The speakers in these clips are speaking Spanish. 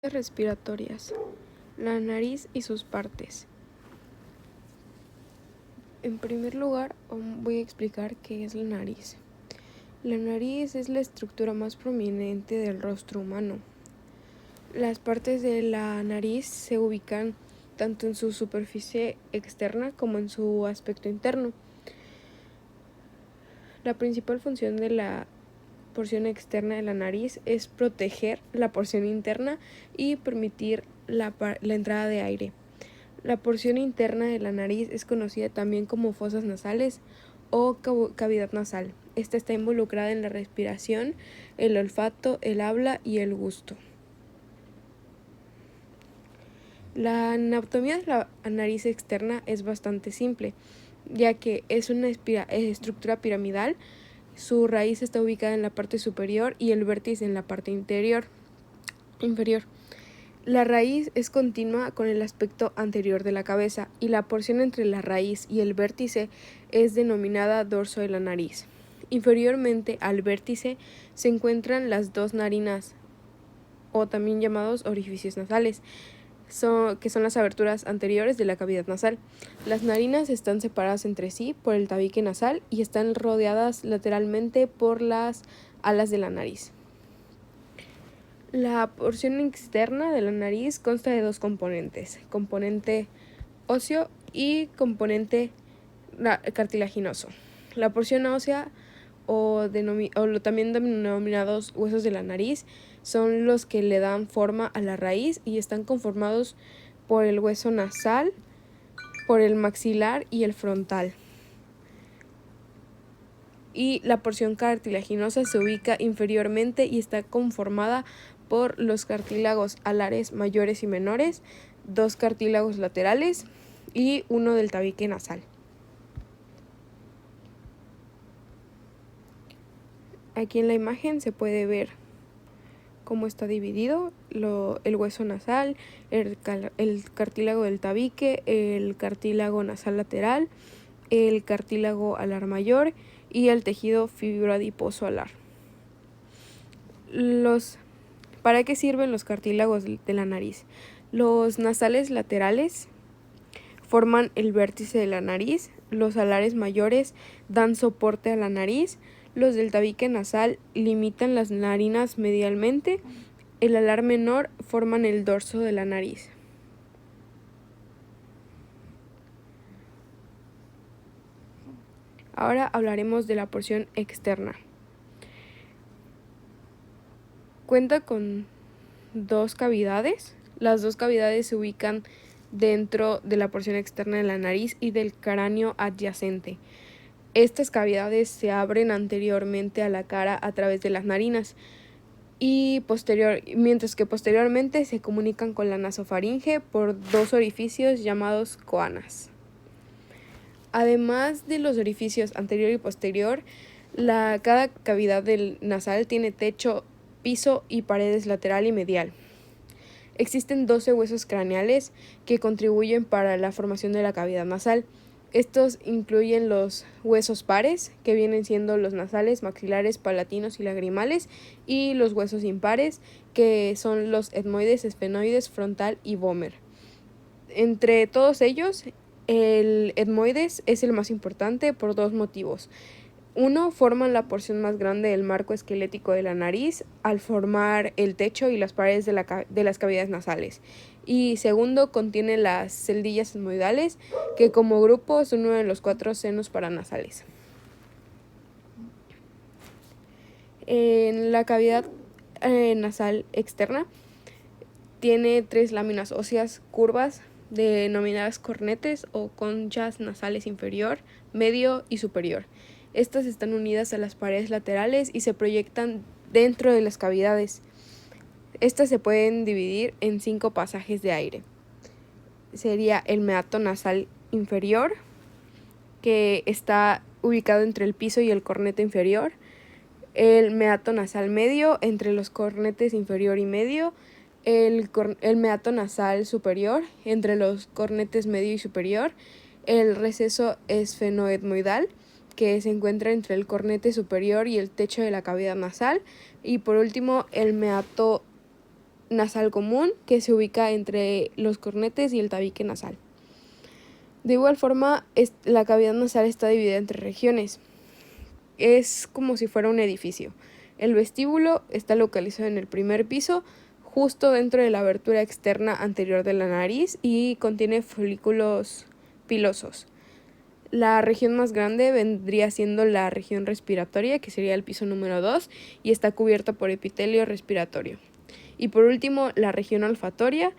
Respiratorias. La nariz y sus partes. En primer lugar, voy a explicar qué es la nariz. La nariz es la estructura más prominente del rostro humano. Las partes de la nariz se ubican tanto en su superficie externa como en su aspecto interno. La principal función de la porción externa de la nariz es proteger la porción interna y permitir la entrada de aire. La porción interna de la nariz es conocida también como fosas nasales o cavidad nasal. Esta está involucrada en la respiración, el olfato, el habla y el gusto. La anatomía de la nariz externa es bastante simple, ya que es una estructura piramidal. Su raíz está ubicada en la parte superior y el vértice en la parte inferior. La raíz es continua con el aspecto anterior de la cabeza y la porción entre la raíz y el vértice es denominada dorso de la nariz. Inferiormente al vértice se encuentran las dos narinas, o también llamados orificios nasales, que son las aberturas anteriores de la cavidad nasal. Las narinas están separadas entre sí por el tabique nasal y están rodeadas lateralmente por las alas de la nariz. La porción externa de la nariz consta de dos componentes, componente óseo y componente cartilaginoso. La porción ósea también denominados huesos de la nariz son los que le dan forma a la raíz y están conformados por el hueso nasal, por el maxilar y el frontal. Y la porción cartilaginosa se ubica inferiormente y está conformada por los cartílagos alares mayores y menores, dos cartílagos laterales y uno del tabique nasal. Aquí en la imagen se puede ver cómo está dividido el hueso nasal, el cartílago del tabique, el cartílago nasal lateral, el cartílago alar mayor y el tejido fibroadiposo alar. ¿Para qué sirven los cartílagos de la nariz? Los nasales laterales forman el vértice de la nariz, los alares mayores dan soporte a la nariz, los del tabique nasal limitan las narinas medialmente, el alar menor forman el dorso de la nariz. Ahora hablaremos de la porción externa. Cuenta con dos cavidades. Las dos cavidades se ubican dentro de la porción externa de la nariz y del cráneo adyacente. Estas cavidades se abren anteriormente a la cara a través de las narinas mientras que posteriormente se comunican con la nasofaringe por dos orificios llamados coanas. Además de los orificios anterior y posterior, cada cavidad del nasal tiene techo, piso y paredes lateral y medial. Existen 12 huesos craneales que contribuyen para la formación de la cavidad nasal. Estos incluyen los huesos pares, que vienen siendo los nasales, maxilares, palatinos y lagrimales, y los huesos impares, que son los etmoides, esfenoides, frontal y vómer. Entre todos ellos, el etmoides es el más importante por dos motivos. Uno, forman la porción más grande del marco esquelético de la nariz al formar el techo y las paredes de las cavidades nasales. Y segundo, contiene las celdillas etmoidales, que como grupo son uno de los 4 senos paranasales. En la cavidad nasal externa tiene 3 láminas óseas curvas denominadas cornetes o conchas nasales inferior, medio y superior. Estas están unidas a las paredes laterales y se proyectan dentro de las cavidades. Estas se pueden dividir en 5 pasajes de aire. Sería el meato nasal inferior, que está ubicado entre el piso y el cornete inferior. El meato nasal medio, entre los cornetes inferior y medio. El meato nasal superior, entre los cornetes medio y superior. El receso esfenoetmoidal, que se encuentra entre el cornete superior y el techo de la cavidad nasal. Y por último, el meato nasal común, que se ubica entre los cornetes y el tabique nasal. De igual forma, la cavidad nasal está dividida entre regiones. Es como si fuera un edificio. El vestíbulo está localizado en el primer piso, justo dentro de la abertura externa anterior de la nariz, y contiene folículos pilosos. La región más grande vendría siendo la región respiratoria, que sería el piso número 2, y está cubierta por epitelio respiratorio. Y por último, la región olfatoria,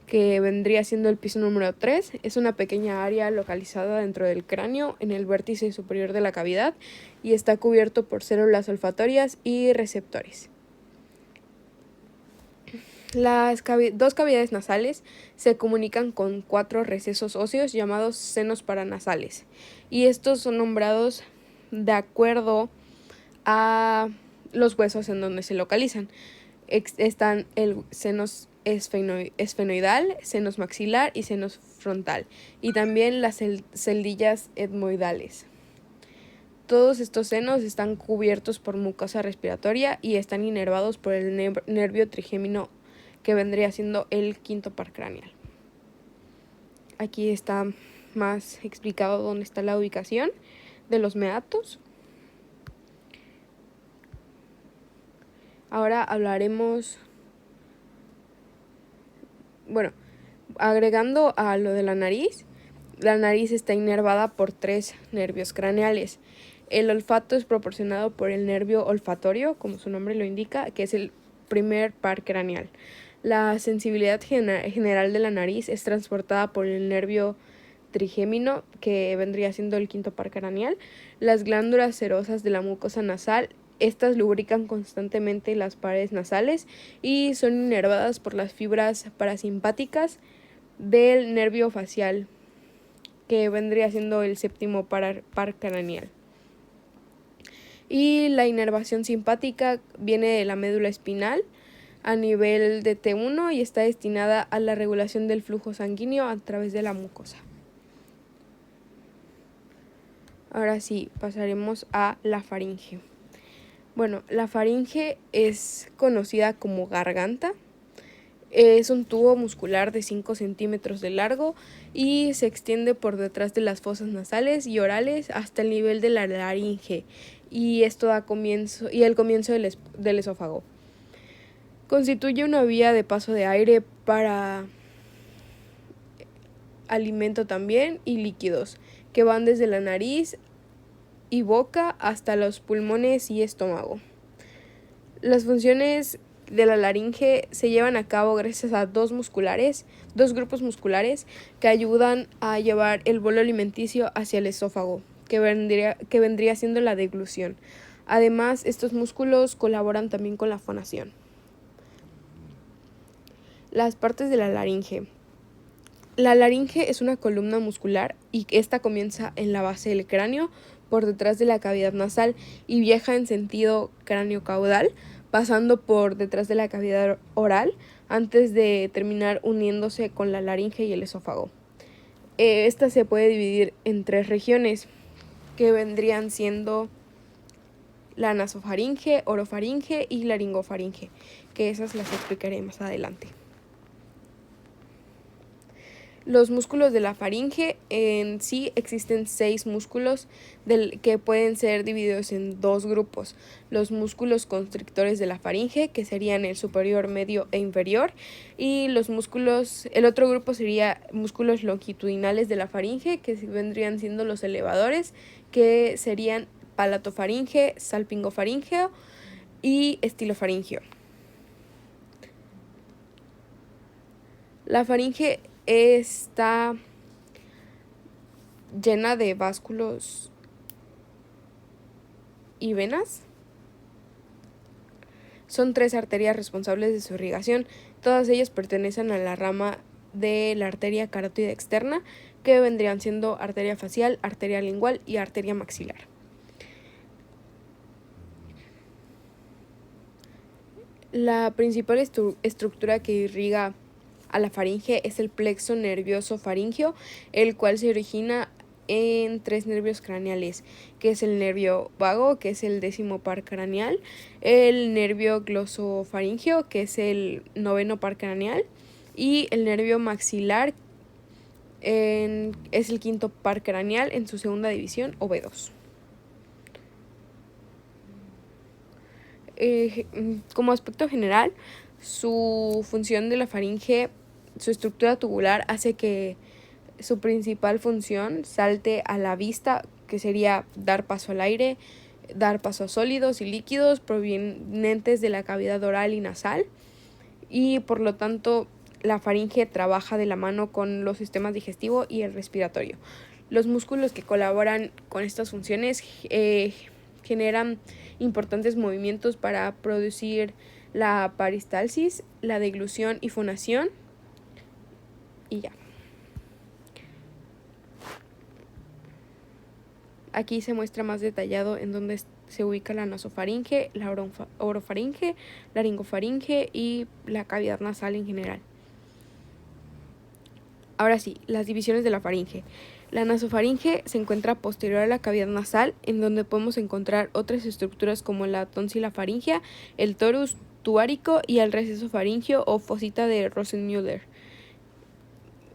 que vendría siendo el piso número 3, es una pequeña área localizada dentro del cráneo en el vértice superior de la cavidad y está cubierto por células olfatorias y receptores. Las dos cavidades nasales se comunican con 4 recesos óseos llamados senos paranasales, y estos son nombrados de acuerdo a los huesos en donde se localizan. Están el senos esfenoidal, senos maxilar y senos frontal, y también las celdillas etmoidales. Todos estos senos están cubiertos por mucosa respiratoria y están inervados por el nervio trigémino, que vendría siendo el quinto par craneal. Aquí está más explicado dónde está la ubicación de los meatos. Ahora hablaremos, agregando a lo de la nariz está inervada por 3 nervios craneales. El olfato es proporcionado por el nervio olfatorio, como su nombre lo indica, que es el primer par craneal. La sensibilidad general de la nariz es transportada por el nervio trigémino, que vendría siendo el quinto par craneal. Las glándulas serosas de la mucosa nasal, estas lubrican constantemente las paredes nasales y son inervadas por las fibras parasimpáticas del nervio facial, que vendría siendo el séptimo par craneal. Y la inervación simpática viene de la médula espinal a nivel de T1 y está destinada a la regulación del flujo sanguíneo a través de la mucosa. Ahora sí, pasaremos a la faringe. La faringe es conocida como garganta. Es un tubo muscular de 5 centímetros de largo y se extiende por detrás de las fosas nasales y orales hasta el nivel de la laringe, y esto da comienzo del esófago. Constituye una vía de paso de aire para alimento también y líquidos, que van desde la nariz y boca hasta los pulmones y estómago. Las funciones de la laringe se llevan a cabo gracias a dos grupos musculares que ayudan a llevar el bolo alimenticio hacia el esófago, que vendría siendo la deglución. Además, estos músculos colaboran también con la fonación. Las partes de la laringe. La laringe es una columna muscular y esta comienza en la base del cráneo, por detrás de la cavidad nasal, y viaja en sentido cráneo-caudal, pasando por detrás de la cavidad oral, antes de terminar uniéndose con la laringe y el esófago. Esta se puede dividir en 3 regiones, que vendrían siendo la nasofaringe, orofaringe y laringofaringe, que esas las explicaré más adelante. Los músculos de la faringe, en sí existen 6 músculos que pueden ser divididos en 2 grupos. Los músculos constrictores de la faringe, que serían el superior, medio e inferior, y el otro grupo sería músculos longitudinales de la faringe, que vendrían siendo los elevadores, que serían palatofaringe, salpingofaringeo y estilofaringeo. La faringe está llena de básculos y venas. Son 3 arterias responsables de su irrigación. Todas ellas pertenecen a la rama de la arteria carótida externa, que vendrían siendo arteria facial, arteria lingual y arteria maxilar. La principal estructura que irriga a la faringe es el plexo nervioso faríngeo, el cual se origina en 3 nervios craneales, que es el nervio vago, que es el 10º par craneal, el nervio glosofaríngeo, que es el 9º par craneal, y el nervio maxilar es el 5º par craneal en su segunda división o B2. Como aspecto general, su función de la faringe, su estructura tubular hace que su principal función salte a la vista, que sería dar paso al aire, dar paso a sólidos y líquidos provenientes de la cavidad oral y nasal, y por lo tanto la faringe trabaja de la mano con los sistemas digestivo y el respiratorio. Los músculos que colaboran con estas funciones generan importantes movimientos para producir la peristalsis, la deglución y fonación, y ya. Aquí se muestra más detallado en dónde se ubica la nasofaringe, la orofaringe, laringofaringe y la cavidad nasal en general. Ahora sí, las divisiones de la faringe. La nasofaringe se encuentra posterior a la cavidad nasal, en donde podemos encontrar otras estructuras como la tonsila faríngea, el torus tuárico y el receso faríngeo o fosita de Rosenmüller.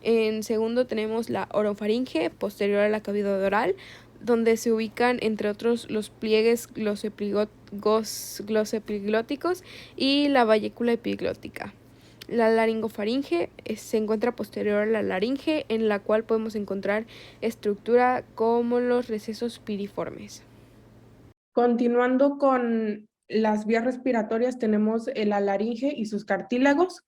En segundo tenemos la orofaringe, posterior a la cavidad oral, donde se ubican entre otros los pliegues glosoepiglóticos y la vallécula epiglótica. La laringofaringe se encuentra posterior a la laringe, en la cual podemos encontrar estructura como los recesos piriformes. Continuando con las vías respiratorias, tenemos la laringe y sus cartílagos.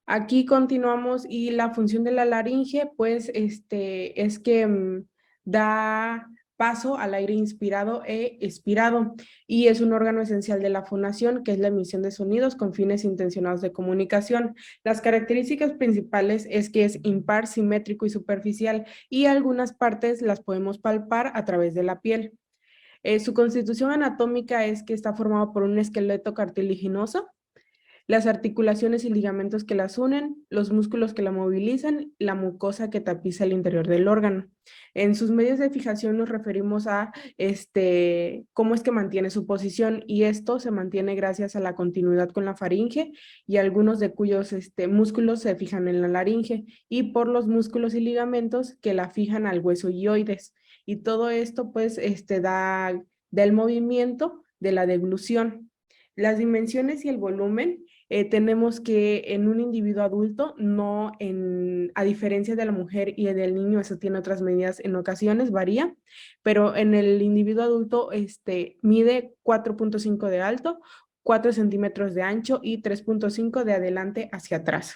Aquí continuamos y la función de la laringe, pues, es que da paso al aire inspirado e expirado y es un órgano esencial de la fonación, que es la emisión de sonidos con fines intencionados de comunicación. Las características principales es que es impar, simétrico y superficial y algunas partes las podemos palpar a través de la piel. Su constitución anatómica es que está formado por un esqueleto cartilaginoso, las articulaciones y ligamentos que las unen, los músculos que la movilizan, la mucosa que tapiza el interior del órgano. En sus medios de fijación nos referimos a cómo es que mantiene su posición, y esto se mantiene gracias a la continuidad con la faringe y algunos de cuyos músculos se fijan en la laringe, y por los músculos y ligamentos que la fijan al hueso hioides. Y todo esto pues da el movimiento de la deglución. Las dimensiones y el volumen, tenemos que en un individuo adulto, a diferencia de la mujer y del niño, eso tiene otras medidas en ocasiones, varía, pero en el individuo adulto mide 4.5 de alto, 4 centímetros de ancho y 3.5 de adelante hacia atrás.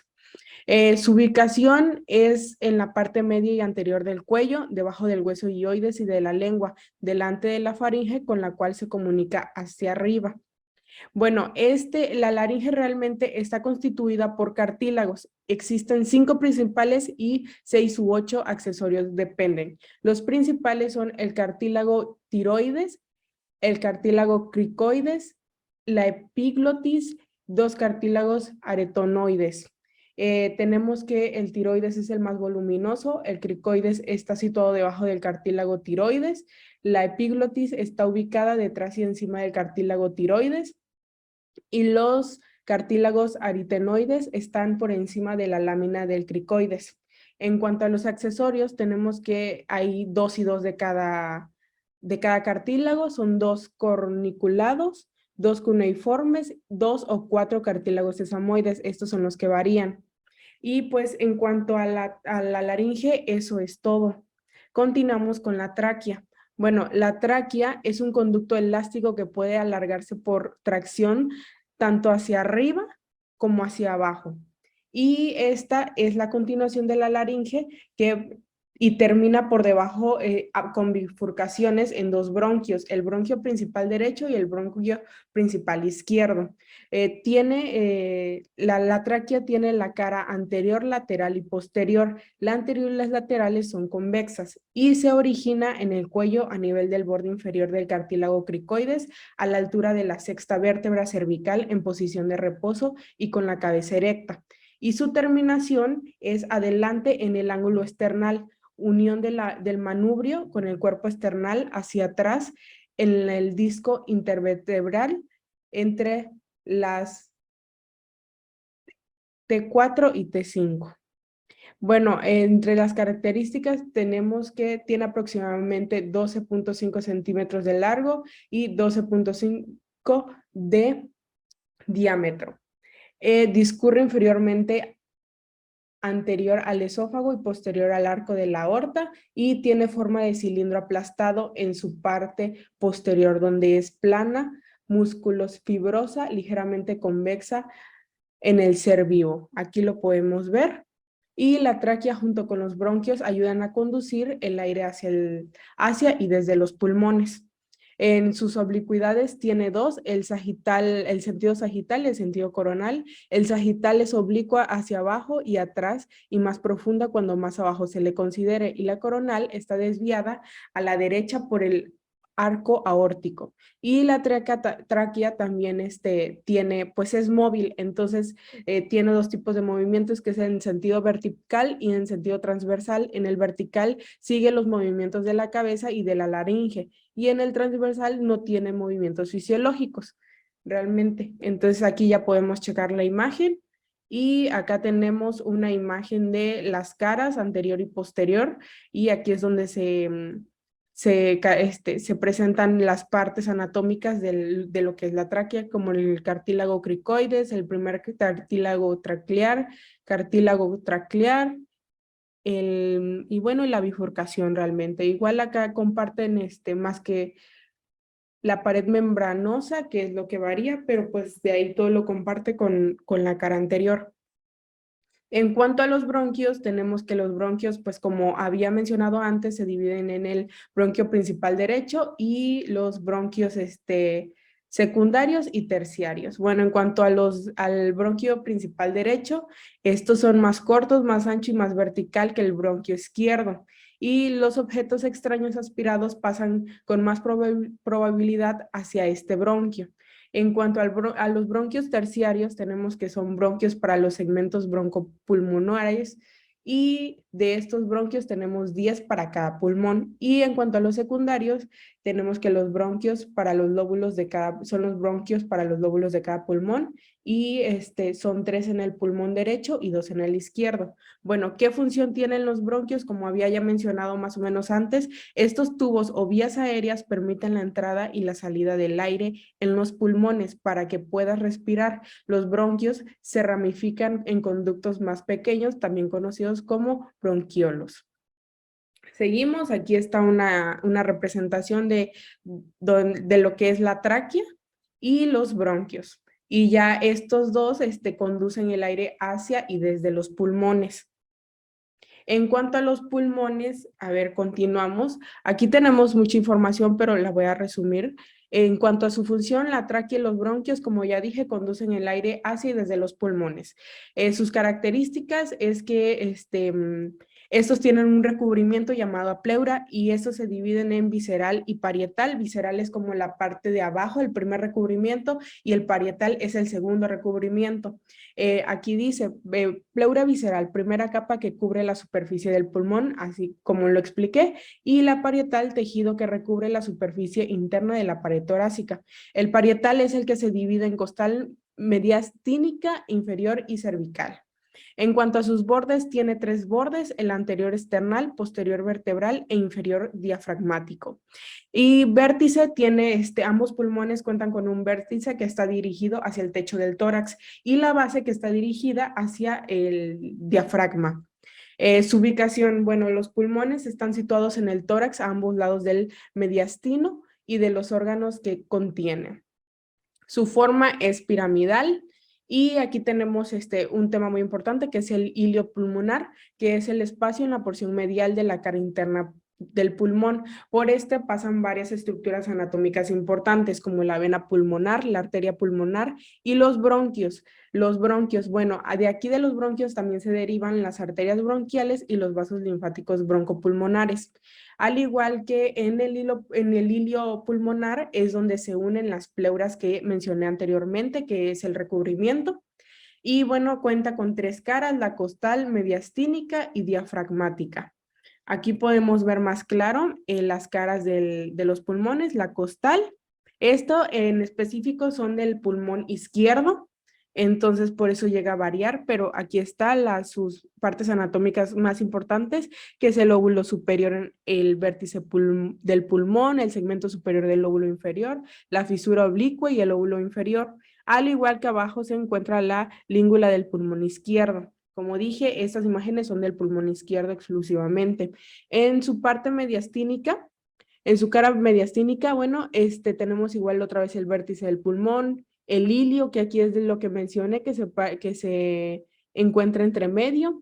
Su ubicación es en la parte media y anterior del cuello, debajo del hueso hioides y de la lengua, delante de la faringe con la cual se comunica hacia arriba. Bueno, la laringe realmente está constituida por cartílagos. Existen 5 principales y 6 u 8 accesorios, dependen. Los principales son el cartílago tiroides, el cartílago cricoides, la epiglotis, 2 cartílagos aretonoides. Tenemos que el tiroides es el más voluminoso, el cricoides está situado debajo del cartílago tiroides, la epiglotis está ubicada detrás y encima del cartílago tiroides, y los cartílagos aritenoides están por encima de la lámina del cricoides. En cuanto a los accesorios, tenemos que hay 2 y 2 de cada cartílago, son 2 corniculados, 2 cuneiformes, 2 o 4 cartílagos sesamoides, estos son los que varían. Y pues en cuanto a la laringe, eso es todo. Continuamos con la tráquea. Bueno, la tráquea es un conducto elástico que puede alargarse por tracción tanto hacia arriba como hacia abajo. Y esta es la continuación de la laringe y termina por debajo con bifurcaciones en 2 bronquios, el bronquio principal derecho y el bronquio principal izquierdo. La tráquea tiene la cara anterior, lateral y posterior. La anterior y las laterales son convexas y se origina en el cuello a nivel del borde inferior del cartílago cricoides, a la altura de la sexta vértebra cervical en posición de reposo y con la cabeza erecta. Y su terminación es adelante en el ángulo esternal, unión del manubrio con el cuerpo esternal hacia atrás en el disco intervertebral entre las T4 y T5. Bueno, entre las características tenemos que tiene aproximadamente 12.5 centímetros de largo y 12.5 de diámetro. Discurre inferiormente anterior al esófago y posterior al arco de la aorta y tiene forma de cilindro aplastado en su parte posterior, donde es plana, músculos fibrosa, ligeramente convexa en el ser vivo. Aquí lo podemos ver. Y la tráquea junto con los bronquios ayudan a conducir el aire hacia y desde los pulmones. En sus oblicuidades tiene dos, el sentido sagital y el sentido coronal. El sagital es oblicua hacia abajo y atrás y más profunda cuando más abajo se le considere, y la coronal está desviada a la derecha por el arco aórtico. Y la tráquea también tiene, pues es móvil, entonces tiene dos tipos de movimientos, que es en sentido vertical y en sentido transversal. En el vertical sigue los movimientos de la cabeza y de la laringe, y en el transversal no tiene movimientos fisiológicos realmente. Entonces aquí ya podemos checar la imagen y acá tenemos una imagen de las caras anterior y posterior, y aquí es donde se presentan las partes anatómicas de lo que es la tráquea, como el cartílago cricoides, el primer cartílago traclear, y bueno, y la bifurcación realmente. Igual acá comparten más que la pared membranosa, que es lo que varía, pero pues de ahí todo lo comparte con la cara anterior. En cuanto a los bronquios, tenemos que los bronquios, pues como había mencionado antes, se dividen en el bronquio principal derecho y los bronquios secundarios y terciarios. Bueno, en cuanto al bronquio principal derecho, estos son más cortos, más ancho y más vertical que el bronquio izquierdo. Y los objetos extraños aspirados pasan con más probabilidad hacia este bronquio. En cuanto a los bronquios terciarios, tenemos que son bronquios para los segmentos broncopulmonares, y de estos bronquios tenemos 10 para cada pulmón. Y en cuanto a los secundarios, tenemos que los bronquios para los lóbulos de cada, son los bronquios para los lóbulos de cada pulmón, y son 3 en el pulmón derecho y 2 en el izquierdo. Bueno, ¿qué función tienen los bronquios? Como había ya mencionado más o menos antes, estos tubos o vías aéreas permiten la entrada y la salida del aire en los pulmones para que puedas respirar. Los bronquios se ramifican en conductos más pequeños, también conocidos como bronquiolos. Seguimos, aquí está una representación de lo que es la tráquea y los bronquios. Y ya estos dos conducen el aire hacia y desde los pulmones. En cuanto a los pulmones, a ver, continuamos. Aquí tenemos mucha información, pero la voy a resumir. En cuanto a su función, la tráquea y los bronquios, como ya dije, conducen el aire hacia y desde los pulmones. Sus características es que estos tienen un recubrimiento llamado pleura, y estos se dividen en visceral y parietal. Visceral es como la parte de abajo, el primer recubrimiento, y el parietal es el segundo recubrimiento. Aquí dice, pleura visceral, primera capa que cubre la superficie del pulmón, así como lo expliqué, y la parietal, tejido que recubre la superficie interna de la pared torácica. El parietal es el que se divide en costal, mediastínica, inferior y cervical. En cuanto a sus bordes, tiene 3 bordes: el anterior esternal, posterior vertebral e inferior diafragmático. Y vértice tiene, ambos pulmones cuentan con un vértice que está dirigido hacia el techo del tórax, y la base que está dirigida hacia el diafragma. Su ubicación, bueno, los pulmones están situados en el tórax a ambos lados del mediastino y de los órganos que contiene. Su forma es piramidal, y aquí tenemos un tema muy importante, que es el hilio pulmonar, que es el espacio en la porción medial de la cara interna del pulmón. Por pasan varias estructuras anatómicas importantes, como la vena pulmonar, la arteria pulmonar y los bronquios. Los bronquios, bueno, de aquí de los bronquios también se derivan las arterias bronquiales y los vasos linfáticos broncopulmonares. Al igual que en el hilio pulmonar es donde se unen las pleuras que mencioné anteriormente, que es el recubrimiento. Y bueno, cuenta con 3 caras: la costal, mediastínica y diafragmática. Aquí podemos ver más claro las caras de los pulmones, la costal. Esto en específico son del pulmón izquierdo, entonces por eso llega a variar, pero aquí están sus partes anatómicas más importantes, que es el lóbulo superior, el vértice del pulmón, el segmento superior del lóbulo inferior, la fisura oblicua y el lóbulo inferior, al igual que abajo se encuentra la língula del pulmón izquierdo. Como dije, estas imágenes son del pulmón izquierdo exclusivamente. En su parte mediastínica, en su cara mediastínica, bueno, tenemos igual otra vez el vértice del pulmón, el ilio, que aquí es de lo que mencioné, que se encuentra entre medio,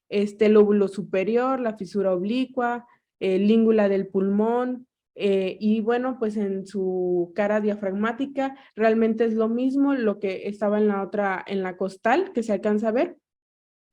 este lóbulo superior, la fisura oblicua, língula del pulmón, y bueno, pues en su cara diafragmática realmente es lo mismo, lo que estaba en la otra, en la costal, que se alcanza a ver,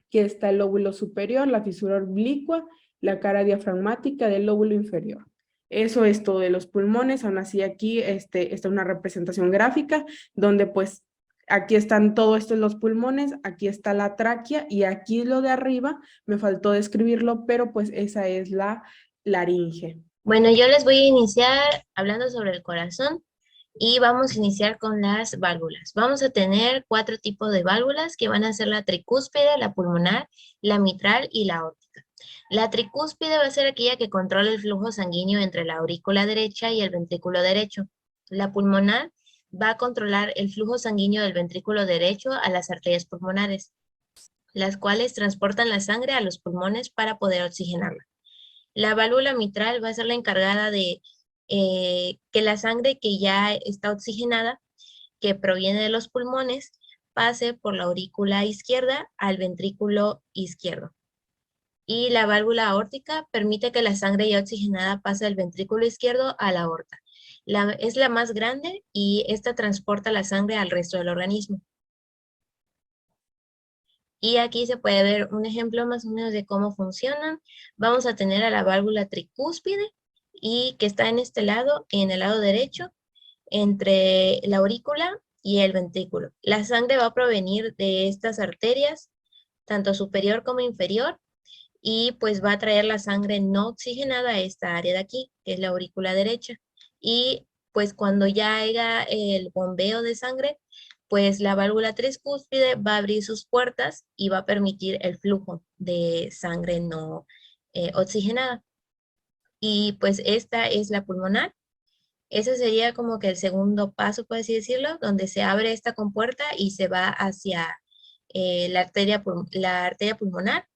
que está el lóbulo superior, la fisura oblicua, la cara diafragmática del lóbulo inferior. Eso es todo de los pulmones. Aún así aquí está una representación gráfica donde pues aquí están todo esto en los pulmones, aquí está la tráquea y aquí lo de arriba, me faltó describirlo, pero pues esa es la laringe. Bueno, yo les voy a iniciar hablando sobre el corazón y vamos a iniciar con las válvulas. Vamos a tener 4 tipos de válvulas que van a ser la tricúspide, la pulmonar, la mitral y la aórtica. La tricúspide va a ser aquella que controla el flujo sanguíneo entre la aurícula derecha y el ventrículo derecho. La pulmonar va a controlar el flujo sanguíneo del ventrículo derecho a las arterias pulmonares, las cuales transportan la sangre a los pulmones para poder oxigenarla. La válvula mitral va a ser la encargada de que la sangre que ya está oxigenada, que proviene de los pulmones, pase por la aurícula izquierda al ventrículo izquierdo. Y la válvula aórtica permite que la sangre ya oxigenada pase del ventrículo izquierdo a la aorta. Es la más grande y esta transporta la sangre al resto del organismo. Y aquí se puede ver un ejemplo más o menos de cómo funcionan. Vamos a tener a la válvula tricúspide y que está en este lado, en el lado derecho, entre la aurícula y el ventrículo. La sangre va a provenir de estas arterias, tanto superior como inferior, y pues va a traer la sangre no oxigenada a esta área de aquí, que es la aurícula derecha. Y pues cuando ya haya el bombeo de sangre, pues la válvula tricúspide va a abrir sus puertas y va a permitir el flujo de sangre no oxigenada. Y pues esta es la pulmonar. Ese sería como que el segundo paso, por así decirlo, donde se abre esta compuerta y se va hacia la arteria pulmonar,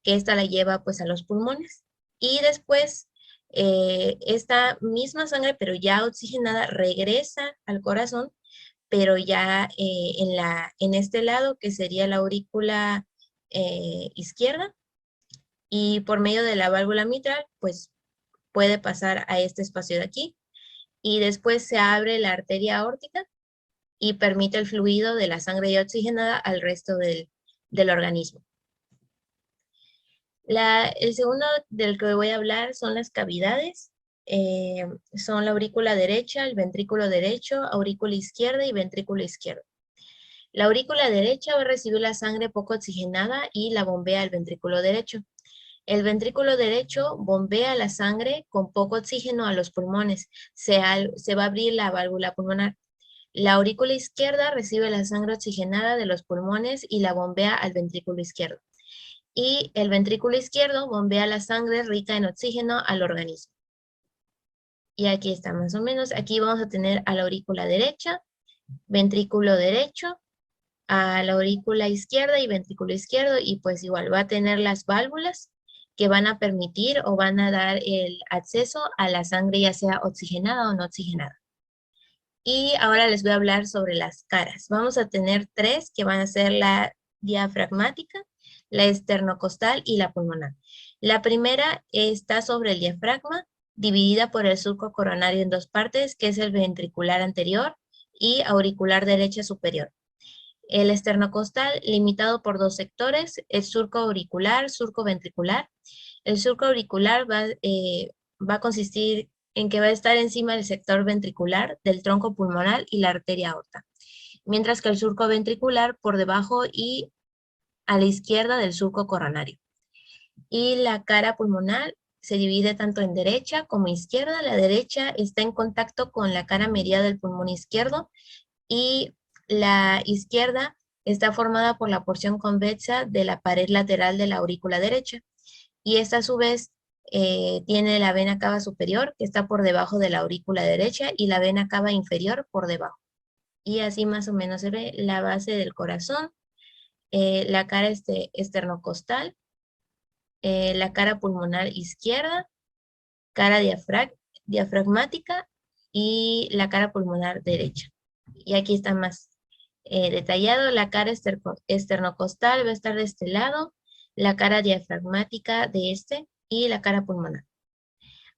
que esta la lleva pues a los pulmones. Y después esta misma sangre, pero ya oxigenada, regresa al corazón, pero ya en este lado, que sería la aurícula izquierda, y por medio de la válvula mitral, pues puede pasar a este espacio de aquí, y después se abre la arteria aórtica y permite el fluido de la sangre ya oxigenada al resto del organismo. El segundo del que voy a hablar son las cavidades. Son la aurícula derecha, el ventrículo derecho, aurícula izquierda y ventrículo izquierdo. La aurícula derecha va a recibir la sangre poco oxigenada y la bombea al ventrículo derecho. El ventrículo derecho bombea la sangre con poco oxígeno a los pulmones. Se va a abrir la válvula pulmonar. La aurícula izquierda recibe la sangre oxigenada de los pulmones y la bombea al ventrículo izquierdo. Y el ventrículo izquierdo bombea la sangre rica en oxígeno al organismo. Y aquí está más o menos. Aquí vamos a tener a la aurícula derecha, ventrículo derecho, a la aurícula izquierda y ventrículo izquierdo, y pues igual va a tener las válvulas que van a permitir o van a dar el acceso a la sangre, ya sea oxigenada o no oxigenada. Y ahora les voy a hablar sobre las caras. Vamos a tener 3 que van a ser la diafragmática, la esternocostal y la pulmonar. La primera está sobre el diafragma, dividida por el surco coronario en 2 partes, que es el ventricular anterior y auricular derecha superior. El esternocostal, limitado por 2 sectores, el surco auricular, surco ventricular. El surco auricular va a consistir en que va a estar encima del sector ventricular, del tronco pulmonar y la arteria aorta, mientras que el surco ventricular por debajo y a la izquierda del surco coronario. Y la cara pulmonar se divide tanto en derecha como izquierda. La derecha está en contacto con la cara medial del pulmón izquierdo y la izquierda está formada por la porción convexa de la pared lateral de la aurícula derecha. Y esta a su vez tiene la vena cava superior que está por debajo de la aurícula derecha y la vena cava inferior por debajo. Y así más o menos se ve la base del corazón, la cara esternocostal, la cara pulmonar izquierda, cara diafragmática y la cara pulmonar derecha. Y aquí está más detallado, la cara esternocostal va a estar de este lado, la cara diafragmática de este y la cara pulmonar.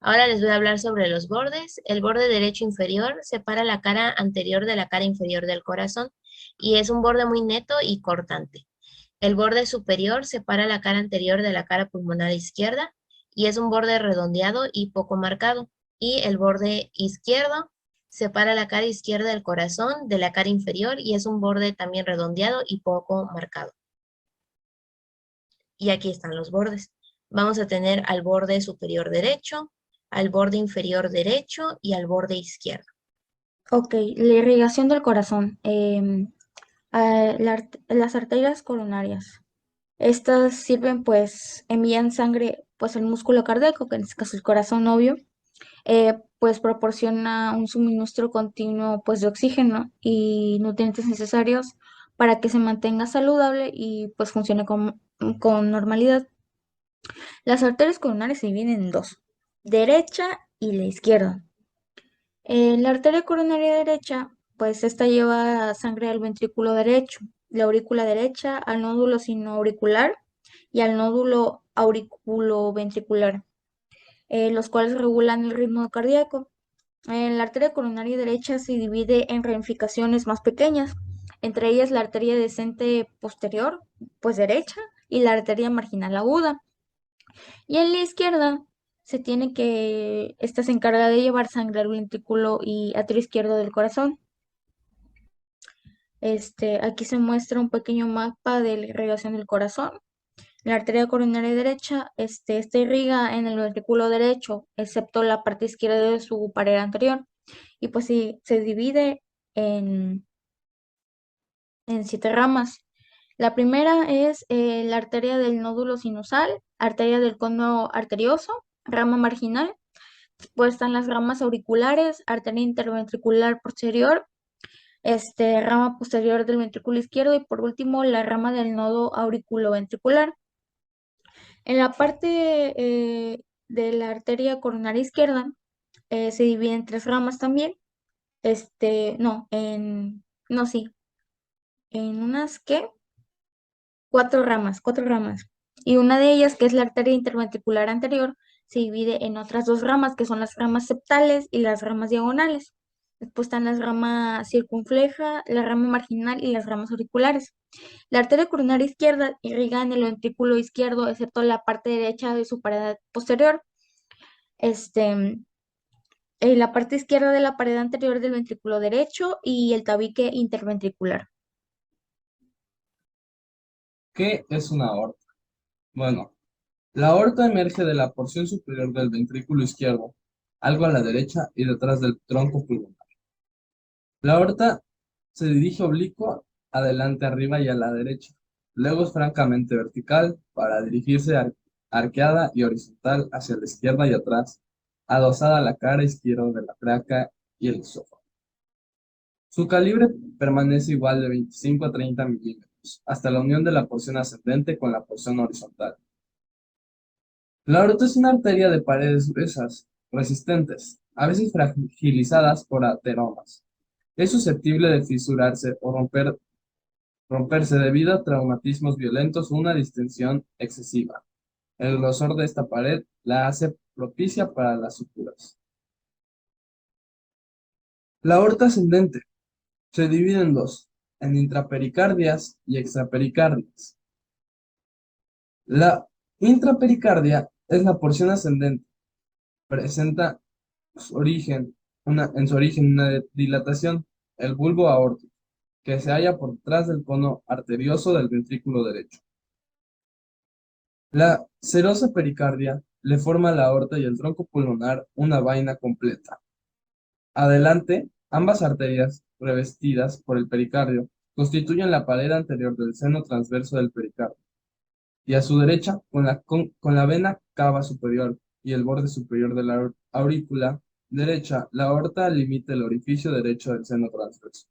Ahora les voy a hablar sobre los bordes. El borde derecho inferior separa la cara anterior de la cara inferior del corazón y es un borde muy neto y cortante. El borde superior separa la cara anterior de la cara pulmonar izquierda y es un borde redondeado y poco marcado. Y el borde izquierdo separa la cara izquierda del corazón de la cara inferior y es un borde también redondeado y poco marcado. Y aquí están los bordes. Vamos a tener al borde superior derecho, al borde inferior derecho y al borde izquierdo. Ok, la irrigación del corazón. Las arterias coronarias. Estas sirven, pues, envían sangre, pues, al músculo cardíaco, que en este caso el corazón, obvio, pues proporciona un suministro continuo, pues, de oxígeno y nutrientes necesarios para que se mantenga saludable y, pues, funcione con normalidad. Las arterias coronarias se dividen en dos, derecha y la izquierda. La arteria coronaria derecha, pues esta lleva sangre al ventrículo derecho, la aurícula derecha, al nódulo sinoauricular y al nódulo auriculoventricular, los cuales regulan el ritmo cardíaco. La arteria coronaria derecha se divide en ramificaciones más pequeñas, entre ellas la arteria descente posterior, pues derecha, y la arteria marginal aguda. Y en la izquierda esta se encarga de llevar sangre al ventrículo y atrio izquierdo del corazón. Aquí se muestra un pequeño mapa de la irrigación del corazón. La arteria coronaria derecha, esta irriga en el ventrículo derecho, excepto la parte izquierda de su pared anterior. Y pues sí, se divide en, en 7 ramas. La primera es la arteria del nódulo sinusal, arteria del cono arterioso, rama marginal. Después están las ramas auriculares, arteria interventricular posterior, rama posterior del ventrículo izquierdo y por último la rama del nodo auriculoventricular. En la parte de la arteria coronaria izquierda se divide en 3 ramas también. No, sí, en unas, ¿qué? 4 ramas. Y una de ellas, que es la arteria interventricular anterior, se divide en otras 2 ramas, que son las ramas septales y las ramas diagonales. Después están las ramas circunfleja, la rama marginal y las ramas auriculares. La arteria coronaria izquierda irriga en el ventrículo izquierdo, excepto la parte derecha de su pared posterior. La parte izquierda de la pared anterior del ventrículo derecho y el tabique interventricular. ¿Qué es una aorta? Bueno, la aorta emerge de la porción superior del ventrículo izquierdo, algo a la derecha y detrás del tronco pulmonar. La aorta se dirige oblicua, adelante, arriba y a la derecha. Luego es francamente vertical para dirigirse arqueada y horizontal hacia la izquierda y atrás, adosada a la cara izquierda de la tráquea y el esófago. Su calibre permanece igual de 25 a 30 milímetros, hasta la unión de la porción ascendente con la porción horizontal. La aorta es una arteria de paredes gruesas, resistentes, a veces fragilizadas por ateromas. Es susceptible de fisurarse o romperse debido a traumatismos violentos o una distensión excesiva. El grosor de esta pared la hace propicia para las suturas. La aorta ascendente se divide en dos, en intrapericardias y extrapericardias. La intrapericardia es la porción ascendente. Presenta en su origen una dilatación, el bulbo aórtico, que se halla por detrás del cono arterioso del ventrículo derecho. La serosa pericardia le forma la aorta y el tronco pulmonar una vaina completa. Adelante, ambas arterias, revestidas por el pericardio, constituyen la pared anterior del seno transverso del pericardio, y a su derecha, con la vena cava superior y el borde superior de la aurícula derecha, la aorta limita el orificio derecho del seno transverso.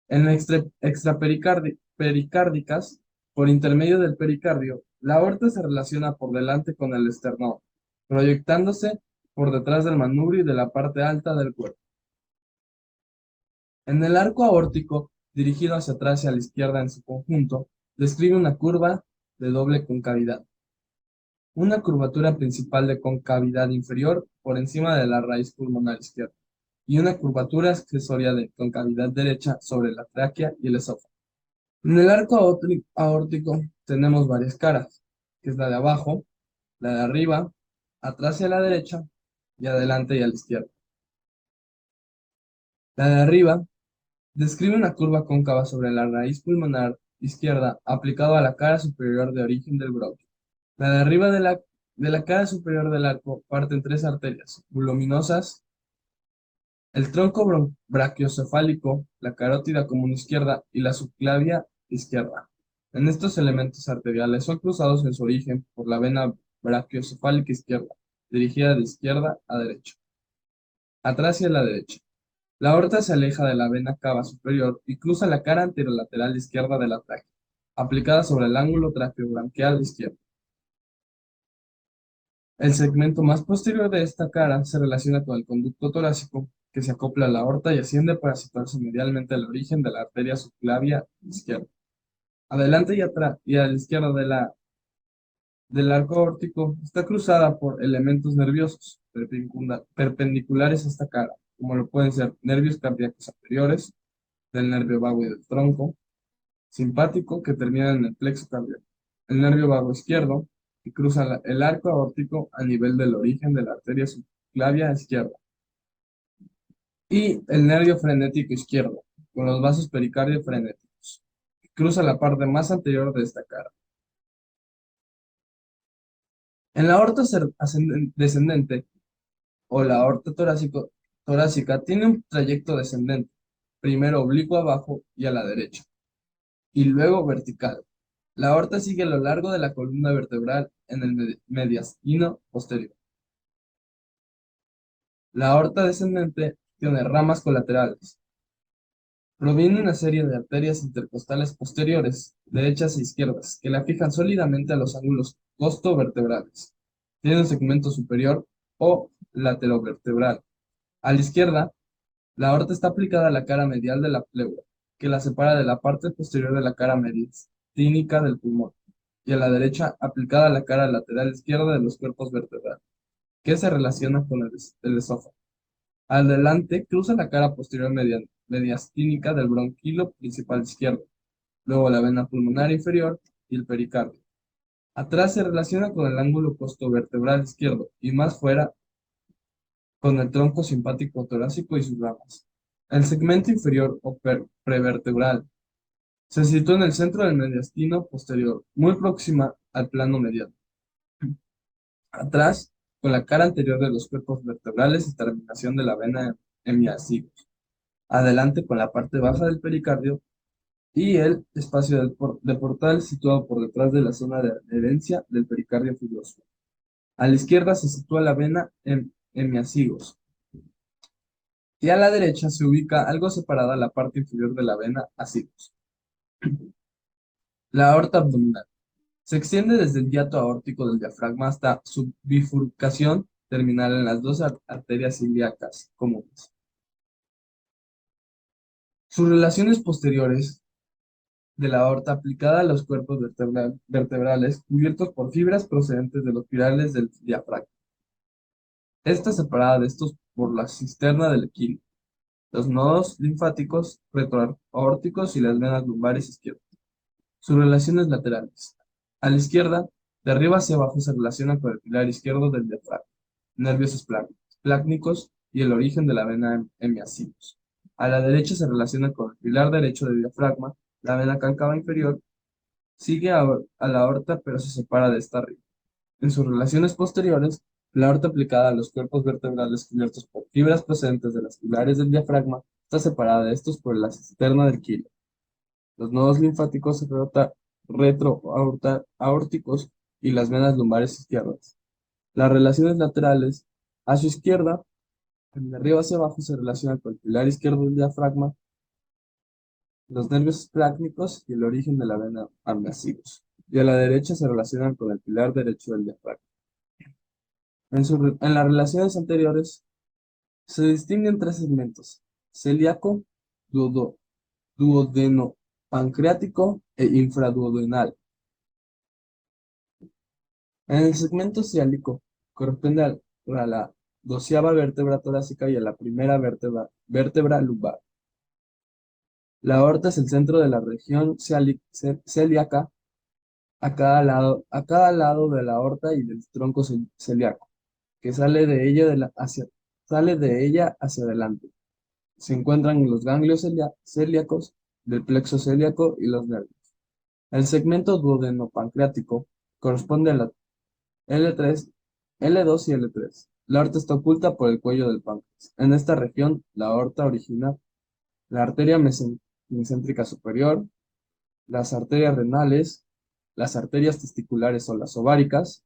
En la extrapericárdicas, por intermedio del pericardio, la aorta se relaciona por delante con el esternón, proyectándose por detrás del manubrio y de la parte alta del cuerpo. En el arco aórtico, dirigido hacia atrás y a la izquierda en su conjunto, describe una curva de doble concavidad. Una curvatura principal de concavidad inferior por encima de la raíz pulmonar izquierda y una curvatura accesoria de concavidad derecha sobre la tráquea y el esófago. En el arco aórtico tenemos varias caras, que es la de abajo, la de arriba, atrás y a la derecha y adelante y a la izquierda. La de arriba describe una curva cóncava sobre la raíz pulmonar izquierda aplicado a la cara superior de origen del bronquio. La de arriba de la cara superior del arco parten tres arterias voluminosas: el tronco brachiocefálico, la carótida común izquierda y la subclavia izquierda. En estos elementos arteriales son cruzados en su origen por la vena brachiocefálica izquierda, dirigida de izquierda a derecha, atrás y a la derecha. La aorta se aleja de la vena cava superior y cruza la cara anterolateral izquierda de la tráquea, aplicada sobre el ángulo traqueobranquial izquierdo. El segmento más posterior de esta cara se relaciona con el conducto torácico, que se acopla a la aorta y asciende para situarse medialmente al origen de la arteria subclavia izquierda. Adelante y atrás y a la izquierda del arco aórtico está cruzada por elementos nerviosos perpendiculares a esta cara, como lo pueden ser nervios cardíacos anteriores, del nervio vago y del tronco, simpático, que termina en el plexo cardíaco, el nervio vago izquierdo, que cruza el arco aórtico a nivel del origen de la arteria subclavia izquierda, y el nervio frenético izquierdo, con los vasos pericardio frenéticos, que cruza la parte más anterior de esta cara. En la aorta descendente, o la aorta torácica, tiene un trayecto descendente, primero oblicuo abajo y a la derecha, y luego vertical. La aorta sigue a lo largo de la columna vertebral en el mediastino posterior. La aorta descendente tiene ramas colaterales. Proviene una serie de arterias intercostales posteriores, derechas e izquierdas, que la fijan sólidamente a los ángulos costovertebrales. Tiene un segmento superior o laterovertebral. A la izquierda, la aorta está aplicada a la cara medial de la pleura, que la separa de la parte posterior de la cara mediastínica del pulmón, y a la derecha, aplicada a la cara lateral izquierda de los cuerpos vertebrales, que se relaciona con el esófago. Adelante, cruza la cara posterior mediastínica del bronquilo principal izquierdo, luego la vena pulmonar inferior y el pericardio. Atrás se relaciona con el ángulo costovertebral izquierdo y más fuera con el tronco simpático torácico y sus ramas. El segmento inferior o prevertebral se sitúa en el centro del mediastino posterior, muy próxima al plano medial. Atrás, con la cara anterior de los cuerpos vertebrales y terminación de la vena hemiazygos. Adelante, con la parte baja del pericardio y el espacio de portal situado por detrás de la zona de adherencia del pericardio fibroso. A la izquierda se sitúa la vena hemiazygos, y a la derecha se ubica algo separada la parte inferior de la vena azygos. La aorta abdominal se extiende desde el hiato aórtico del diafragma hasta su bifurcación terminal en las dos arterias ilíacas comunes. Sus relaciones posteriores de la aorta aplicada a los cuerpos vertebrales cubiertos por fibras procedentes de los pirales del diafragma. Esta separada de estos por la cisterna del equilio, los nodos linfáticos retroaórticos y las venas lumbares izquierdas. Sus relaciones laterales. A la izquierda, de arriba hacia abajo, se relaciona con el pilar izquierdo del diafragma, nervios esplácnicos y el origen de la vena hemiazygos. A la derecha se relaciona con el pilar derecho del diafragma, la vena cóncava inferior, sigue a la aorta pero se separa de esta arriba. En sus relaciones posteriores, la aorta aplicada a los cuerpos vertebrales cubiertos por fibras procedentes de las pilares del diafragma está separada de estos por la cisterna del Kilo. Los nodos linfáticos retroaórticos y las venas lumbares izquierdas. Las relaciones laterales hacia izquierda, de arriba hacia abajo, se relacionan con el pilar izquierdo del diafragma, los nervios esplácnicos y el origen de la vena armacigos. Y a la derecha se relacionan con el pilar derecho del diafragma. En las relaciones anteriores se distinguen tres segmentos: celíaco, duodeno-pancreático e infraduodenal. En el segmento ciálico corresponde a la 12ª vértebra torácica y a la primera vértebra lumbar. La aorta es el centro de la región celíaca a cada lado de la aorta y del tronco celíaco, que sale de ella hacia adelante. Se encuentran en los ganglios celíacos del plexo celíaco y los nervios. El segmento duodeno-pancreático corresponde a la L3, L2 y L3. La aorta está oculta por el cuello del páncreas. En esta región, la aorta origina la arteria mesencéntrica superior, las arterias renales, las arterias testiculares o las ováricas,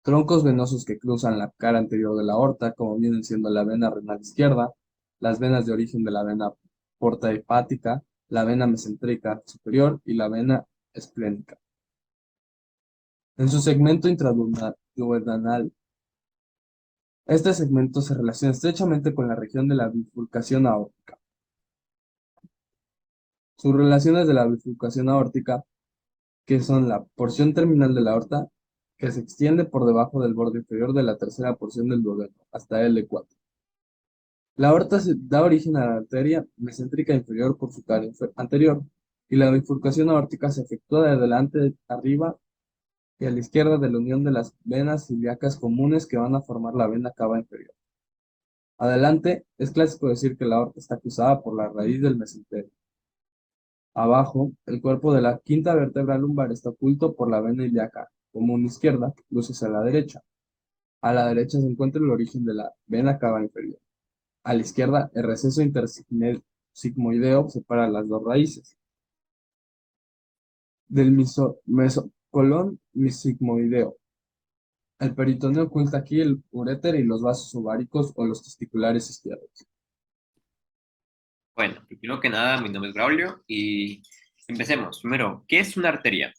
troncos venosos que cruzan la cara anterior de la aorta, como vienen siendo la vena renal izquierda, las venas de origen de la vena porta hepática, la vena mesentérica superior y la vena esplénica. En su segmento intraduodenal, este segmento se relaciona estrechamente con la región de la bifurcación aórtica. Sus relaciones de la bifurcación aórtica, que son la porción terminal de la aorta, que se extiende por debajo del borde inferior de la tercera porción del duodeno, hasta L4. La aorta da origen a la arteria mesentérica inferior por su cara anterior, y la bifurcación aórtica se efectúa de adelante arriba y a la izquierda de la unión de las venas ilíacas comunes que van a formar la vena cava inferior. Adelante, es clásico decir que la aorta está cruzada por la raíz del mesenterio. Abajo, el cuerpo de la quinta vértebra lumbar está oculto por la vena ilíaca común izquierda que cruza hacia la derecha. A la derecha se encuentra el origen de la vena cava inferior. A la izquierda, el receso intersigmoideo separa las dos raíces. Del mesocolón sigmoideo. El peritoneo oculta aquí el uréter y los vasos ováricos o los testiculares izquierdos. Bueno, primero que nada, mi nombre es Braulio y empecemos. Primero, ¿qué es una arteria?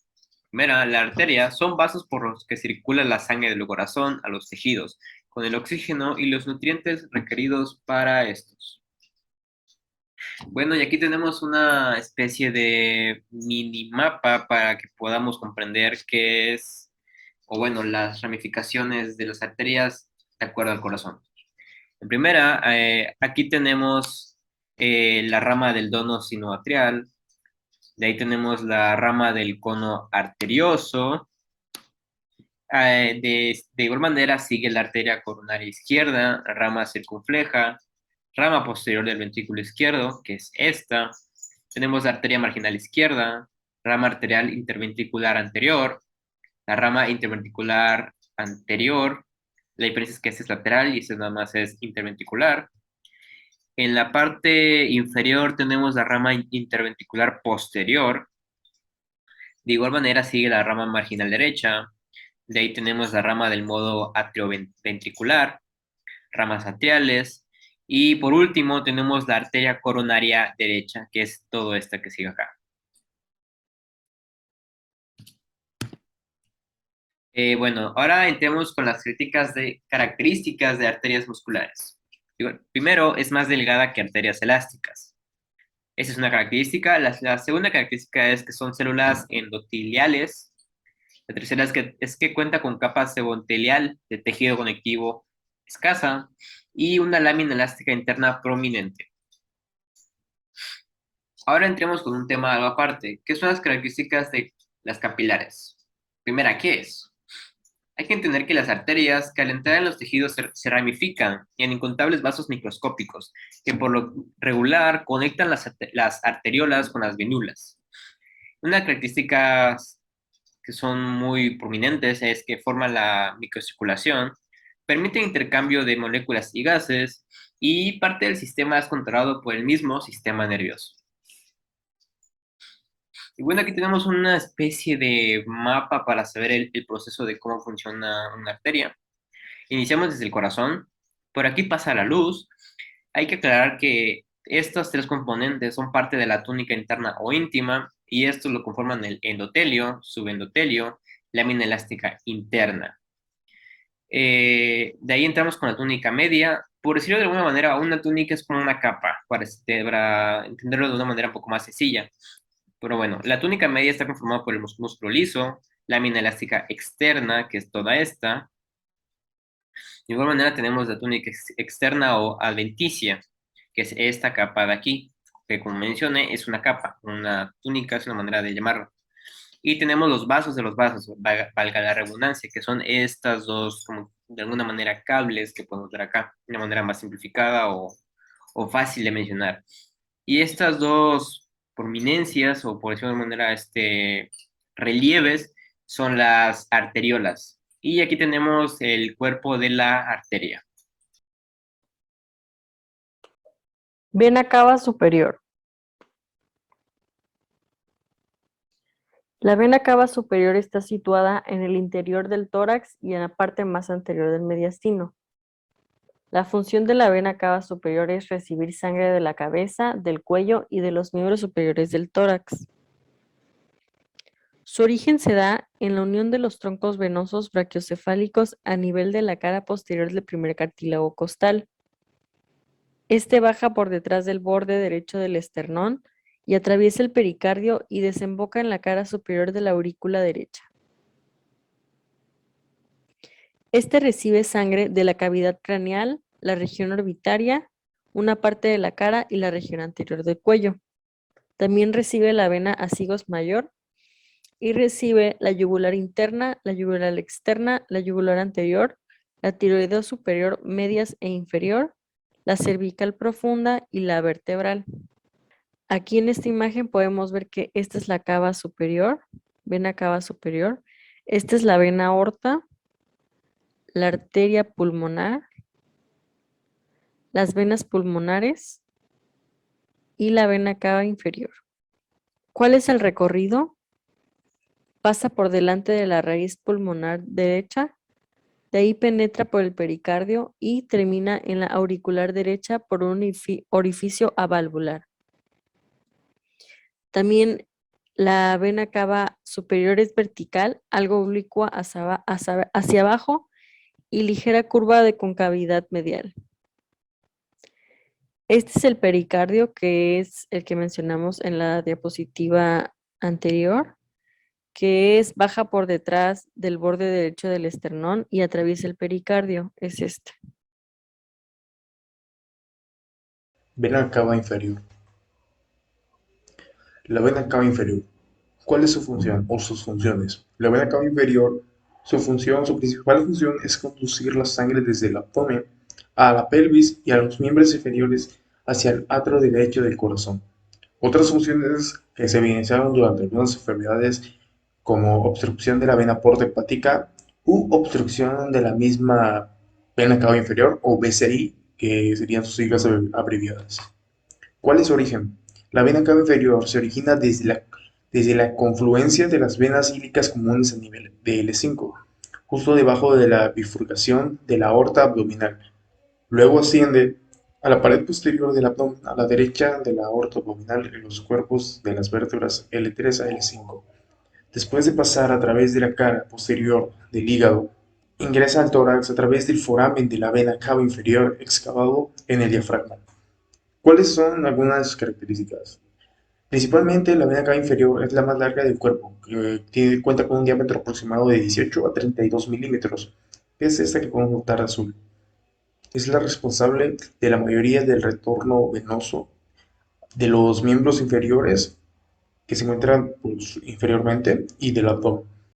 Primera, la arteria son vasos por los que circula la sangre del corazón a los tejidos, con el oxígeno y los nutrientes requeridos para estos. Bueno, y aquí tenemos una especie de minimapa para que podamos comprender qué es, o bueno, las ramificaciones de las arterias de acuerdo al corazón. En primera, aquí tenemos la rama del dono sinoatrial, de ahí tenemos la rama del cono arterioso, de igual manera sigue la arteria coronaria izquierda, rama circunfleja, rama posterior del ventrículo izquierdo, que es esta. Tenemos la arteria marginal izquierda, rama arterial interventricular anterior, la rama interventricular anterior. La diferencia es que esta es lateral y esta nada más es interventricular. En la parte inferior tenemos la rama interventricular posterior. De igual manera sigue la rama marginal derecha. De ahí tenemos la rama del modo atrioventricular, ramas atriales. Y por último tenemos la arteria coronaria derecha, que es todo esta que sigue acá. Bueno, ahora entremos con las características de arterias musculares. Primero, es más delgada que arterias elásticas. Esa es una característica. La segunda característica es que son células endoteliales. La tercera es que cuenta con capa sebotelial de tejido conectivo escasa y una lámina elástica interna prominente. Ahora entremos con un tema algo aparte, que son las características de las capilares. Primera, ¿qué es? Hay que entender que las arterias, que al entrar en los tejidos se ramifican en incontables vasos microscópicos, que por lo regular conectan las arteriolas con las venulas. Una característica que son muy prominentes es que forman la microcirculación, permiten intercambio de moléculas y gases, y parte del sistema es controlado por el mismo sistema nervioso. Y bueno, aquí tenemos una especie de mapa para saber el proceso de cómo funciona una arteria. Iniciamos desde el corazón, por aquí pasa la luz. Hay que aclarar que estos tres componentes son parte de la túnica interna o íntima, y estos lo conforman el endotelio, subendotelio, lámina elástica interna. De ahí entramos con la túnica media. Por decirlo de alguna manera, una túnica es como una capa, para entenderlo de una manera un poco más sencilla. Pero bueno, la túnica media está conformada por el músculo liso, lámina elástica externa, que es toda esta. De igual manera tenemos la túnica externa o adventicia, que es esta capa de aquí, que como mencioné es una capa, una túnica es una manera de llamarlo. Y tenemos los vasos de los vasos, valga la redundancia, que son estas dos, como de alguna manera, cables que podemos ver acá, de una manera más simplificada o fácil de mencionar. Y estas dos prominencias, o por decirlo de alguna manera, relieves, son las arteriolas. Y aquí tenemos el cuerpo de la arteria. Vena cava superior. La vena cava superior está situada en el interior del tórax y en la parte más anterior del mediastino. La función de la vena cava superior es recibir sangre de la cabeza, del cuello y de los miembros superiores del tórax. Su origen se da en la unión de los troncos venosos brachiocefálicos a nivel de la cara posterior del primer cartílago costal. Este baja por detrás del borde derecho del esternón y atraviesa el pericardio y desemboca en la cara superior de la aurícula derecha. Este recibe sangre de la cavidad craneal, la región orbitaria, una parte de la cara y la región anterior del cuello. También recibe la vena acigos mayor y recibe la yugular interna, la yugular externa, la yugular anterior, la tiroideo superior, medias e inferior, la cervical profunda y la vertebral. Aquí en esta imagen podemos ver que esta es la cava superior, vena cava superior. Esta es la vena aorta, la arteria pulmonar, las venas pulmonares y la vena cava inferior. ¿Cuál es el recorrido? Pasa por delante de la raíz pulmonar derecha, de ahí penetra por el pericardio y termina en la auricular derecha por un orificio avalvular. También la vena cava superior es vertical, algo oblicua hacia abajo y ligera curva de concavidad medial. Este es el pericardio, que es el que mencionamos en la diapositiva anterior, que baja por detrás del borde derecho del esternón y atraviesa el pericardio, es este. Vena cava inferior. La vena cava inferior. ¿Cuál es su función o sus funciones? La vena cava inferior, su principal función es conducir la sangre desde el abdomen a la pelvis y a los miembros inferiores hacia el atrio derecho del corazón. Otras funciones que se evidenciaron durante algunas enfermedades, como obstrucción de la vena porta hepática u obstrucción de la misma vena cava inferior o BCI, que serían sus siglas abreviadas. ¿Cuál es su origen? La vena cava inferior se origina desde la confluencia de las venas ílicas comunes a nivel de L5, justo debajo de la bifurcación de la aorta abdominal. Luego asciende a la pared posterior del abdomen a la derecha de la aorta abdominal en los cuerpos de las vértebras L3 a L5. Después de pasar a través de la cara posterior del hígado, ingresa al tórax a través del foramen de la vena cava inferior excavado en el diafragma. ¿Cuáles son algunas de sus características? Principalmente la vena cava inferior es la más larga del cuerpo, que cuenta con un diámetro aproximado de 18 a 32 milímetros. Es esta que podemos notar azul. Es la responsable de la mayoría del retorno venoso de los miembros inferiores que se encuentran inferiormente y del abdomen.